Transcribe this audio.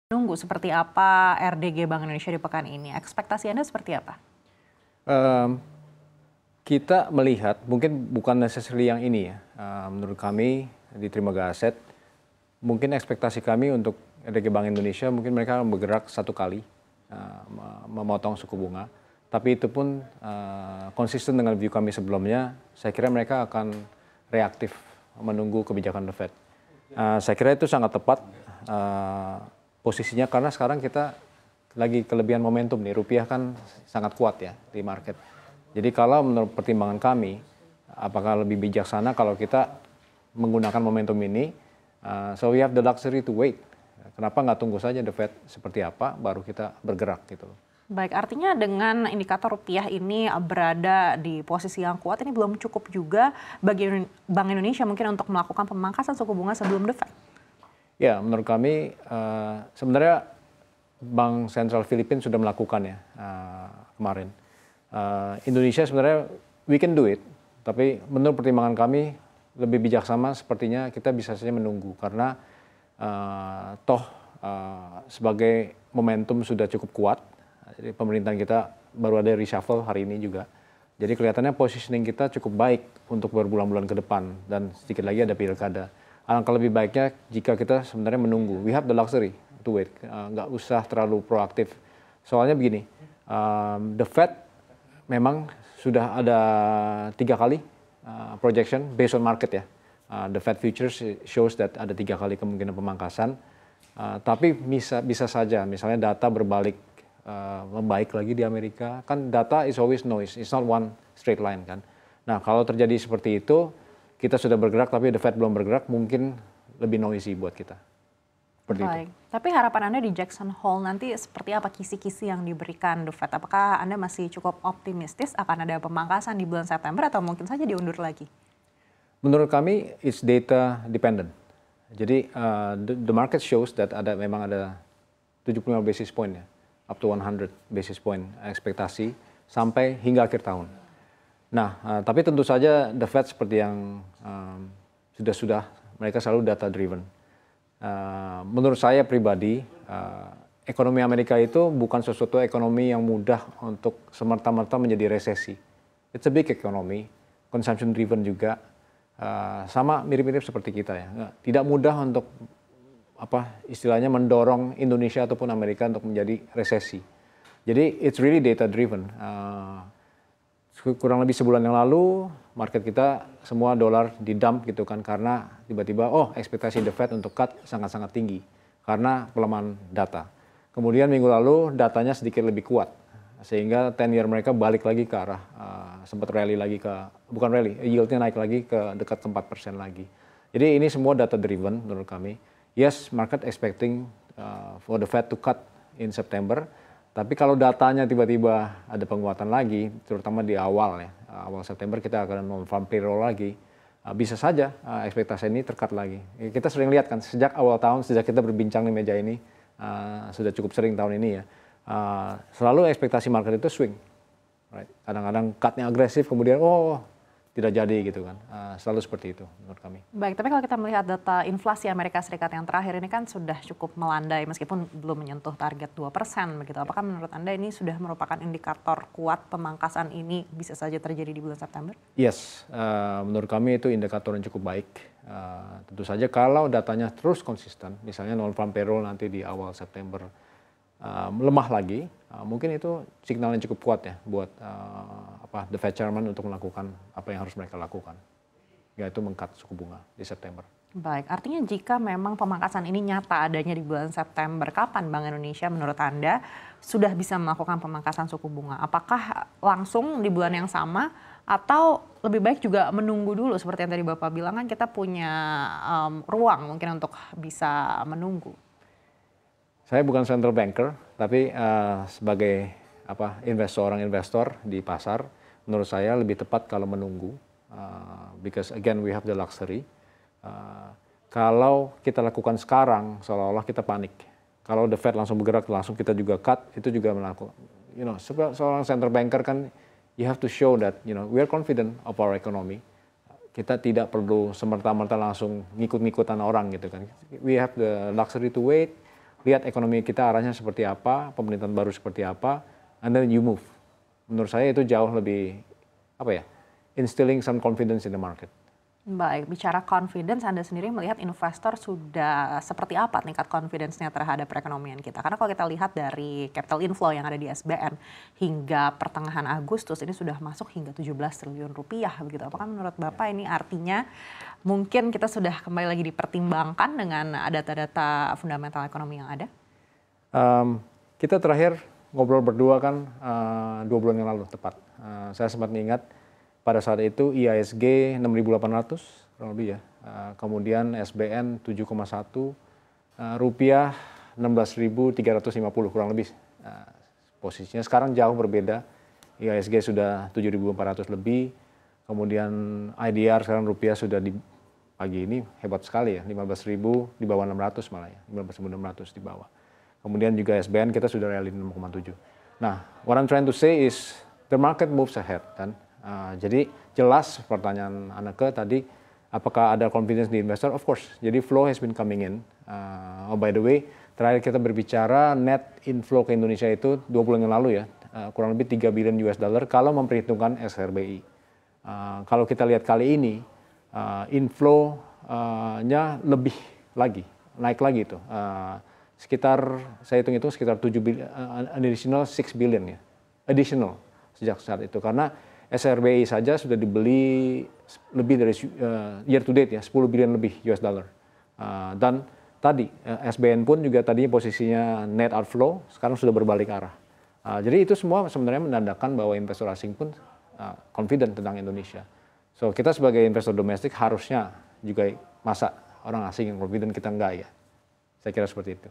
Nunggu seperti apa RDG Bank Indonesia di pekan ini? Ekspektasi Anda seperti apa? Kita melihat, mungkin bukan necessarily yang ini ya, menurut kami di Trimegah Aset, mungkin ekspektasi kami untuk RDG Bank Indonesia, mungkin mereka bergerak satu kali memotong suku bunga. Tapi itu pun konsisten dengan view kami sebelumnya, saya kira mereka akan reaktif menunggu kebijakan The Fed. Saya kira itu sangat tepat posisinya karena sekarang kita lagi kelebihan momentum nih, rupiah kan sangat kuat ya di market. Jadi kalau menurut pertimbangan kami, apakah lebih bijaksana kalau kita menggunakan momentum ini, so we have the luxury to wait. Kenapa nggak tunggu saja The Fed seperti apa, baru kita bergerak gitu. Baik, artinya dengan indikator rupiah ini berada di posisi yang kuat, ini belum cukup juga bagi Bank Indonesia mungkin untuk melakukan pemangkasan suku bunga sebelum The Fed? Ya, menurut kami sebenarnya Bank Sentral Filipina sudah melakukan ya kemarin. Indonesia sebenarnya we can do it, tapi menurut pertimbangan kami lebih bijaksana sepertinya kita bisa saja menunggu karena sebagai momentum sudah cukup kuat. Jadi pemerintahan kita baru ada reshuffle hari ini juga. Jadi kelihatannya positioning kita cukup baik untuk berbulan-bulan ke depan dan sedikit lagi ada pilkada. Alangkah lebih baiknya jika kita sebenarnya menunggu. We have the luxury to wait. Nggak usah terlalu proaktif. Soalnya begini, the Fed memang sudah ada 3 kali projection based on market ya. The Fed futures shows that ada 3 kali kemungkinan pemangkasan. Tapi bisa saja misalnya data berbalik membaik lagi di Amerika. Kan data is always noise, it's not one straight line kan. Nah kalau terjadi seperti itu, kita sudah bergerak tapi The Fed belum bergerak, mungkin lebih noisy buat kita. Seperti Baik, itu. tapi harapan Anda di Jackson Hole nanti seperti apa kisi-kisi yang diberikan The Fed? Apakah Anda masih cukup optimistis akan ada pemangkasan di bulan September atau mungkin saja diundur lagi? Menurut kami, it's data dependent. Jadi the market shows that memang ada 75 basis point ya, up to 100 basis point ekspektasi sampai hingga akhir tahun. Nah, tapi tentu saja The Fed seperti yang sudah mereka selalu data driven. Menurut saya pribadi, ekonomi Amerika itu bukan sesuatu ekonomi yang mudah untuk semerta-merta menjadi resesi. It's a big economy, consumption driven juga, sama mirip-mirip seperti kita ya. Tidak mudah untuk istilahnya mendorong Indonesia ataupun Amerika untuk menjadi resesi. Jadi it's really data driven. Kurang lebih sebulan yang lalu market kita semua dolar di-dump gitu kan karena tiba-tiba ekspektasi The Fed untuk cut sangat-sangat tinggi karena pelemahan data. Kemudian minggu lalu datanya sedikit lebih kuat sehingga 10-year mereka balik lagi ke arah sempat rally lagi yieldnya naik lagi ke dekat 4% lagi. Jadi ini semua data driven menurut kami. Yes, market expecting for the Fed to cut in September. Tapi kalau datanya tiba-tiba ada penguatan lagi, terutama di awal September kita akan non-farm payroll lagi, bisa saja ekspektasi ini terkat lagi. Kita sering lihat kan sejak awal tahun, sejak kita berbincang di meja ini, sudah cukup sering tahun ini ya, selalu ekspektasi market itu swing. Right? Kadang-kadang cutnya agresif, kemudian tidak jadi gitu kan, selalu seperti itu menurut kami. Baik, tapi kalau kita melihat data inflasi Amerika Serikat yang terakhir ini kan sudah cukup melandai meskipun belum menyentuh target 2% begitu. Apakah menurut Anda ini sudah merupakan indikator kuat pemangkasan ini bisa saja terjadi di bulan September? Yes, menurut kami itu indikator yang cukup baik. Tentu saja kalau datanya terus konsisten, misalnya non-farm payroll nanti di awal September lemah lagi, mungkin itu signal yang cukup kuat ya buat The Fed Chairman untuk melakukan apa yang harus mereka lakukan, yaitu meng-cut suku bunga di September. Baik, artinya jika memang pemangkasan ini nyata adanya di bulan September, kapan Bank Indonesia menurut Anda sudah bisa melakukan pemangkasan suku bunga? Apakah langsung di bulan yang sama atau lebih baik juga menunggu dulu seperti yang tadi Bapak bilang kan kita punya ruang mungkin untuk bisa menunggu? Saya bukan central banker, tapi sebagai seorang investor di pasar, menurut saya lebih tepat kalau menunggu, because again we have the luxury. Kalau kita lakukan sekarang, seolah-olah kita panik. Kalau The Fed langsung bergerak, langsung kita juga cut, itu juga melakukan. Seorang central banker kan, you have to show that we are confident of our economy. Kita tidak perlu semerta-merta langsung ngikut-ngikutan orang gitu kan. We have the luxury to wait. lihat ekonomi kita arahnya seperti apa, pemerintahan baru seperti apa, and then you move. Menurut saya itu jauh lebih, instilling some confidence in the market. Baik, bicara confidence, Anda sendiri melihat investor sudah seperti apa tingkat confidence-nya terhadap perekonomian kita? Karena kalau kita lihat dari capital inflow yang ada di SBN hingga pertengahan Agustus ini sudah masuk hingga 17 triliun rupiah begitu. Apakah menurut Bapak ini artinya mungkin kita sudah kembali lagi dipertimbangkan dengan data-data fundamental ekonomi yang ada? Kita terakhir ngobrol berdua kan 2 bulan yang lalu tepat. Saya sempat mengingat pada saat itu IISG 6.800 kurang lebih ya. Kemudian SBN 7,1, rupiah 16.350 kurang lebih posisinya. Sekarang jauh berbeda. IISG sudah 7.400 lebih. Kemudian IDR sekarang rupiah sudah di pagi ini hebat sekali ya, 15.000 di bawah 600 malah ya, 15.600 di bawah. Kemudian juga SBN kita sudah rally 6,7. Nah, what I'm trying to say is the market moves ahead kan. Jadi jelas pertanyaan Anneke tadi, apakah ada confidence di investor? Of course. Jadi flow has been coming in. Oh by the way, terakhir kita berbicara net inflow ke Indonesia itu 2 bulan yang lalu ya, kurang lebih 3 billion US dollar kalau memperhitungkan SRBI. Kalau kita lihat kali ini, inflow-nya lebih lagi, naik lagi itu. Sekitar, saya hitung-hitung sekitar 7 billion, additional 6 billion ya, additional sejak saat itu. Karena SRBI saja sudah dibeli lebih dari year to date ya, 10 billion lebih US dollar. Dan tadi SBN pun juga tadinya posisinya net outflow, sekarang sudah berbalik arah. Jadi itu semua sebenarnya menandakan bahwa investor asing pun confident tentang Indonesia. So kita sebagai investor domestik harusnya juga, masa orang asing yang confident kita enggak ya. Saya kira seperti itu.